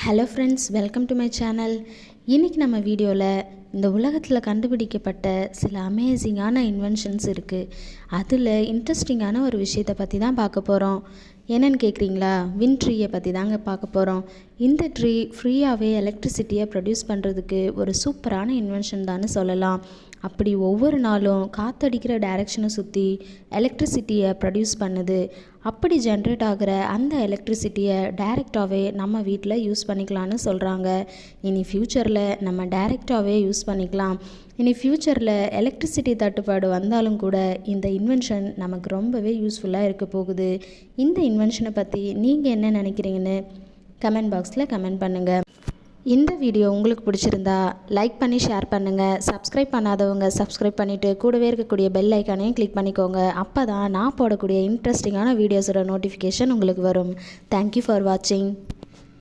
Hello friends, welcome to my channel. இன்றைக்கி நம்ம வீடியோவில் இந்த உலகத்தில் கண்டுபிடிக்கப்பட்ட சில அமேசிங்கான இன்வென்ஷன்ஸ் இருக்குது. அதில் இன்ட்ரெஸ்டிங்கான ஒரு விஷயத்தை பற்றி தான் பார்க்க போகிறோம். என்னென்னு கேட்குறீங்களா? விண்ட் ட்ரீயை பற்றி தாங்க பார்க்க போகிறோம். இந்த ட்ரீ ஃப்ரீயாகவே எலக்ட்ரிசிட்டியை ப்ரொடியூஸ் பண்ணுறதுக்கு ஒரு சூப்பரான இன்வென்ஷன் தான் சொல்லலாம். அப்படி ஒவ்வொரு நாளும் காற்றடிக்கிற டைரெக்ஷனை சுற்றி எலக்ட்ரிசிட்டியை ப்ரொடியூஸ் பண்ணுது. அப்படி ஜென்ரேட் ஆகிற அந்த எலக்ட்ரிசிட்டியை டைரெக்டாகவே நம்ம வீட்டில் யூஸ் பண்ணிக்கலான்னு சொல்கிறாங்க. இனி ஃப்யூச்சரில் நம்ம டைரெக்டாகவே யூஸ் பண்ணிக்கலாம். இனி ஃப்யூச்சரில் எலக்ட்ரிசிட்டி தட்டுப்பாடு வந்தாலும் கூட இந்த இன்வென்ஷன் நமக்கு ரொம்பவே யூஸ்ஃபுல்லாக இருக்க போகுது. இந்த இன்வென்ஷனை பற்றி நீங்கள் என்ன நினைக்கிறீங்கன்னு கமெண்ட் பாக்ஸில் கமெண்ட் பண்ணுங்கள். இந்த வீடியோ உங்களுக்கு பிடிச்சிருந்தா லைக் பண்ணி ஷேர் பண்ணுங்கள். சப்ஸ்கிரைப் பண்ணாதவங்க சப்ஸ்கிரைப் பண்ணிவிட்டு கூடவே இருக்கக்கூடிய பெல் ஐக்கானையும் கிளிக் பண்ணிக்கோங்க. அப்போ தான் நான் போடக்கூடிய இன்ட்ரெஸ்டிங்கான வீடியோஸோட நோட்டிஃபிகேஷன் உங்களுக்கு வரும். தேங்க்யூ ஃபார் வாட்சிங்.